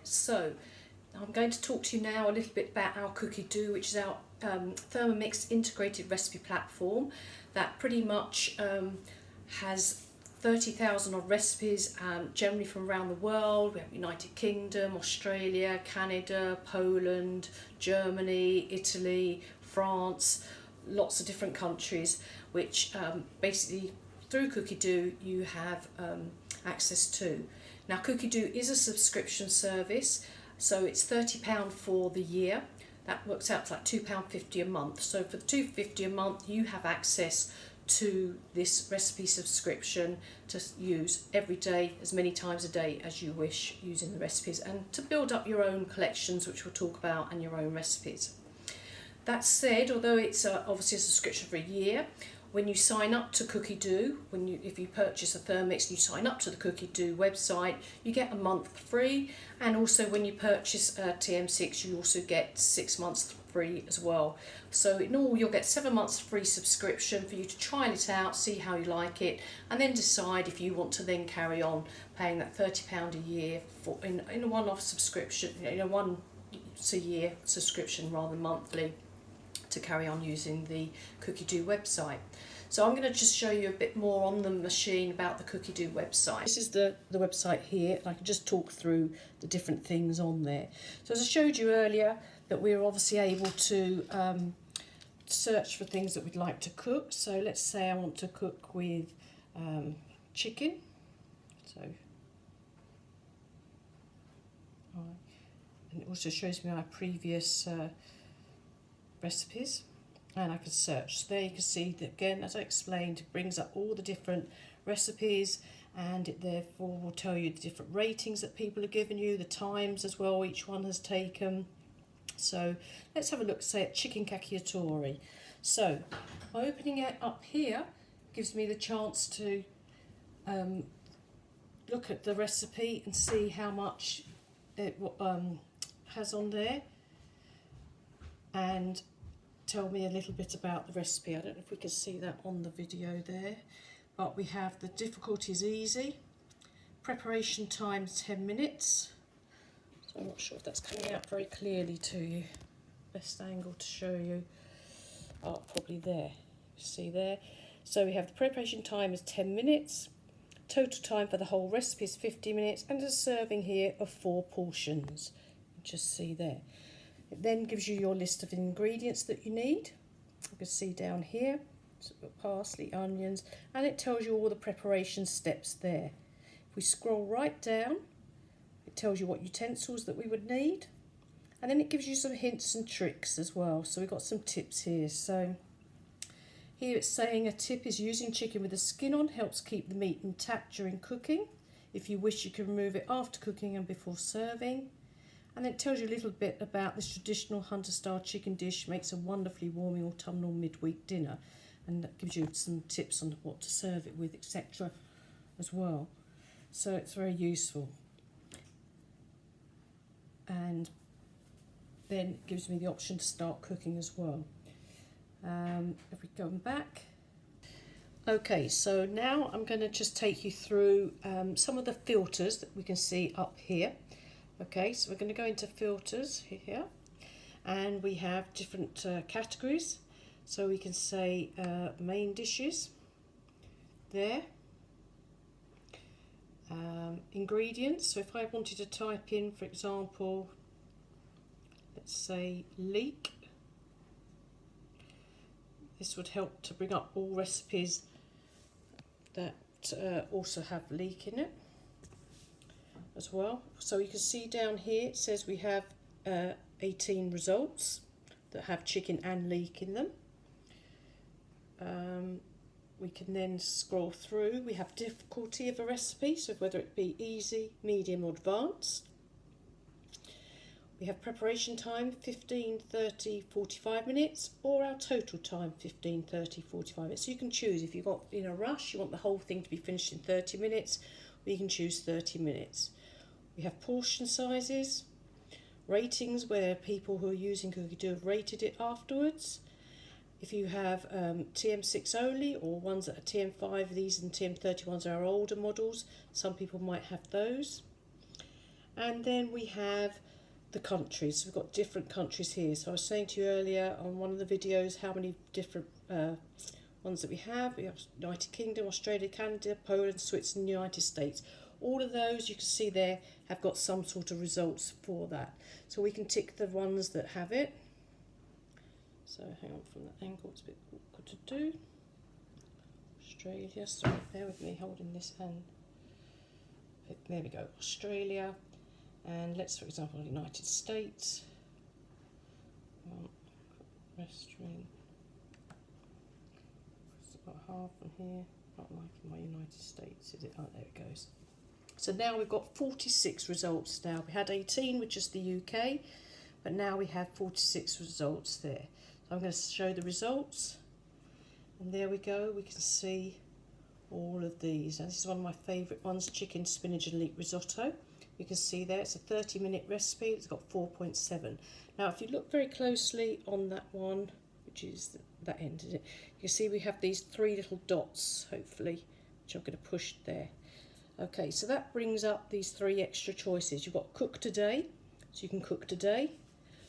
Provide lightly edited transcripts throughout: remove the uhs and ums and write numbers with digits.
So I'm going to talk to you now a little bit about our Cookidoo, which is our Thermomix integrated recipe platform that pretty much has 30,000 odd recipes, generally from around the world. We have United Kingdom, Australia, Canada, Poland, Germany, Italy, France, lots of different countries, which basically through Cookidoo you have access to. Now Cookidoo is a subscription service, so it's £30 for the year. That works out to like £2.50 a month. So for the £2.50 a month you have access to this recipe subscription to use every day, as many times a day as you wish, using the recipes, and to build up your own collections, which we'll talk about, and your own recipes. That said, although it's obviously a subscription for a year, when you sign up to Cookidoo, if you purchase a Thermomix and you sign up to the Cookidoo website, you get a month free, and also when you purchase a TM6 you also get 6 months free as well. So in all you'll get 7 months free subscription for you to try it out, see how you like it, and then decide if you want to then carry on paying that £30 a year for in a one-off subscription, in a once a year subscription rather than monthly, to carry on using the Cookidoo website. So I'm going to just show you a bit more on the machine about the Cookidoo website. This is the website here, and I can just talk through the different things on there. So as I showed you earlier, that we're obviously able to search for things that we'd like to cook. So let's say I want to cook with chicken. So, and it also shows me my previous recipes, and I can search. So there you can see that again, as I explained, it brings up all the different recipes, and it therefore will tell you the different ratings that people have given you, the times as well each one has taken. So let's have a look, say, at chicken cacciatore. So by opening it up here gives me the chance to look at the recipe and see how much it has on there, and tell me a little bit about the recipe. I don't know if we can see that on the video there, but we have the difficulty is easy, preparation time 10 minutes. So I'm not sure if that's coming out very clearly to you. Best angle to show you. Oh, probably there. See there? So we have the preparation time is 10 minutes. Total time for the whole recipe is 50 minutes, and a serving here of 4 portions. Just see there. It then gives you your list of ingredients that you need. You can see down here, so parsley, onions, and it tells you all the preparation steps there. If we scroll right down, it tells you what utensils that we would need, and then it gives you some hints and tricks as well. So we've got some tips here. So here it's saying a tip is using chicken with the skin on helps keep the meat intact during cooking. If you wish, you can remove it after cooking and before serving. And then it tells you a little bit about this traditional hunter-style chicken dish, makes a wonderfully warming autumnal midweek dinner, and that gives you some tips on what to serve it with, etc. as well. So it's very useful. And then it gives me the option to start cooking as well. If we go back. Okay, so now I'm going to just take you through some of the filters that we can see up here. Okay, so we're going to go into filters here, and we have different categories. So we can say main dishes there, ingredients. So if I wanted to type in, for example, let's say leek, this would help to bring up all recipes that also have leek in it as well. So you can see down here it says we have 18 results that have chicken and leek in them. We can then scroll through. We have difficulty of a recipe, so whether it be easy, medium or advanced. We have preparation time 15, 30, 45 minutes, or our total time 15, 30, 45 minutes. So you can choose if you've got in a rush, you want the whole thing to be finished in 30 minutes, or you can choose 30 minutes. We have portion sizes, ratings where people who are using Cookidoo have rated it afterwards. If you have TM6 only, or ones that are TM5, these and TM30 ones are our older models, some people might have those. And then we have the countries. We've got different countries here. So I was saying to you earlier on one of the videos how many different ones that we have. We have United Kingdom, Australia, Canada, Poland, Switzerland, United States. All of those you can see there have got some sort of results for that. So we can tick the ones that have it. So hang on, from that angle it's a bit awkward to do. Australia, sorry, bear with me holding this hand. There we go, Australia. And let's, for example, United States. Restaurant. It's about half from here. Not liking my United States, is it? Oh, there it goes. So now we've got 46 results now. We had 18 with just the UK, but now we have 46 results there. So I'm going to show the results. And there we go, we can see all of these. Now this is one of my favourite ones, chicken, spinach and leek risotto. You can see there it's a 30-minute recipe, it's got 4.7. Now if you look very closely on that one, which is that end, is it? You can see we have these 3 little dots, hopefully, which I'm going to push there. Okay, so that brings up these 3 extra choices. You've got cook today, so you can cook today.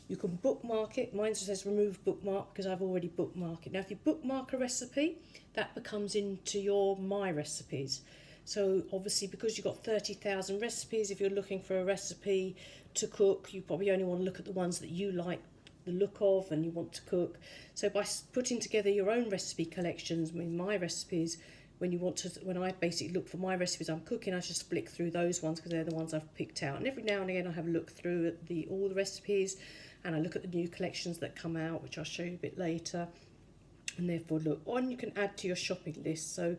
You can bookmark it. Mine says remove bookmark because I've already bookmarked it. Now if you bookmark a recipe, that becomes into your My Recipes. So obviously because you've got 30,000 recipes, if you're looking for a recipe to cook, you probably only want to look at the ones that you like the look of and you want to cook. So by putting together your own recipe collections with My Recipes, when I basically look for my recipes I'm cooking, I just flick through those ones because they're the ones I've picked out. And every now and again I have a look through at all the recipes, and I look at the new collections that come out, which I'll show you a bit later. And therefore look on, you can add to your shopping list. So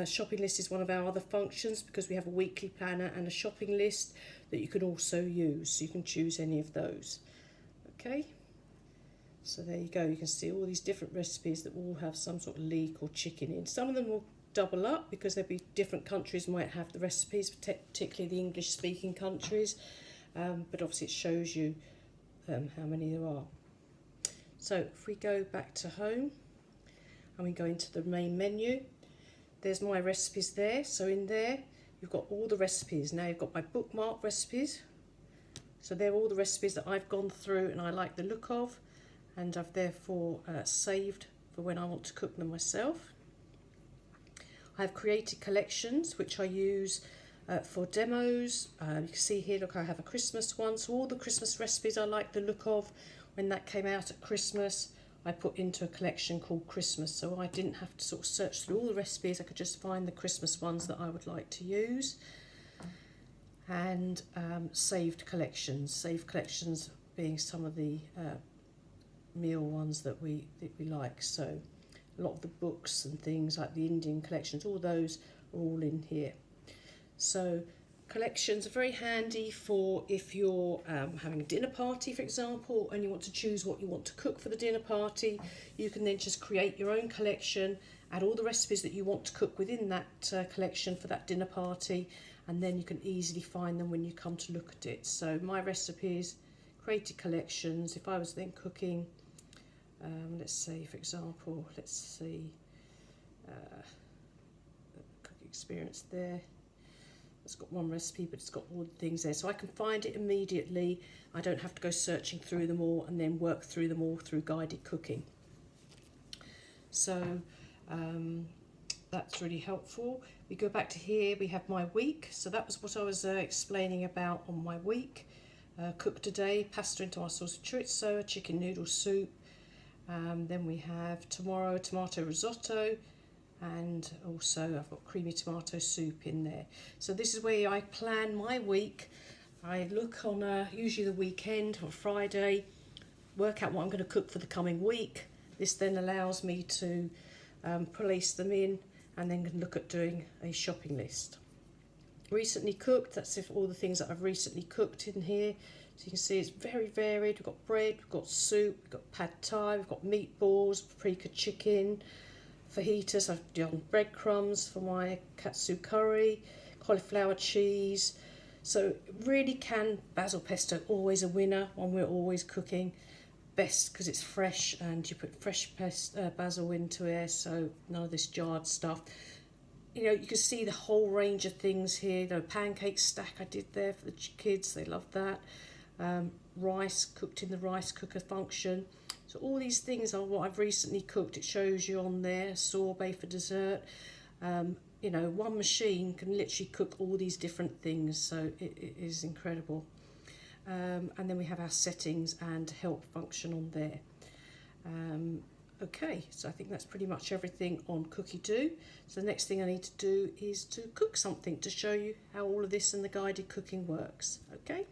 shopping list is one of our other functions because we have a weekly planner and a shopping list that you can also use. So you can choose any of those. Okay. So there you go. You can see all these different recipes that all have some sort of leek or chicken in. Some of them will double up because there'll be different countries might have the recipes, particularly the English speaking countries. But obviously it shows you how many there are. So if we go back to home and we go into the main menu, there's My Recipes there. So in there you've got all the recipes. Now you've got my bookmark recipes. So they're all the recipes that I've gone through and I like the look of, and I've therefore saved for when I want to cook them myself. I've created collections which I use for demos. You can see here, look, I have a Christmas one. So all the Christmas recipes I like the look of, when that came out at Christmas, I put into a collection called Christmas. So I didn't have to sort of search through all the recipes. I could just find the Christmas ones that I would like to use. And saved collections being some of the meal ones that we like. So a lot of the books and things like the Indian collections, all those are all in here. So collections are very handy for if you're having a dinner party, for example, and you want to choose what you want to cook for the dinner party. You can then just create your own collection, add all the recipes that you want to cook within that collection for that dinner party, and then you can easily find them when you come to look at it. So My Recipes, created collections. If I was then cooking, let's say, for example, let's see, cooking experience there. It's got one recipe, but it's got all the things there. So I can find it immediately. I don't have to go searching through them all and then work through them all through guided cooking. So that's really helpful. We go back to here, we have my week. So that was what I was explaining about on my week. Cook today, pasta and tomato sauce chorizo, chicken noodle soup. Then we have tomorrow, tomato risotto. And also I've got creamy tomato soup in there. So this is where I plan my week. I look on usually the weekend or Friday, work out what I'm going to cook for the coming week. This then allows me to place them in and then look at doing a shopping list. Recently cooked, that's if all the things that I've recently cooked in here. So you can see it's very varied. We've got bread, we've got soup, we've got pad thai, we've got meatballs, paprika chicken, fajitas. I've done breadcrumbs for my katsu curry, cauliflower cheese. So really canned basil pesto, always a winner, one we're always cooking. Best because it's fresh and you put fresh basil into it, so none of this jarred stuff. you know, you can see the whole range of things here. The pancake stack I did there for the kids, they loved that. Rice cooked in the rice cooker function. So all these things are what I've recently cooked. It shows you on there, sorbet for dessert. You know, one machine can literally cook all these different things, so it is incredible. And then we have our settings and help function on there. Okay, so I think that's pretty much everything on Cookidoo. So the next thing I need to do is to cook something to show you how all of this and the guided cooking works. Okay.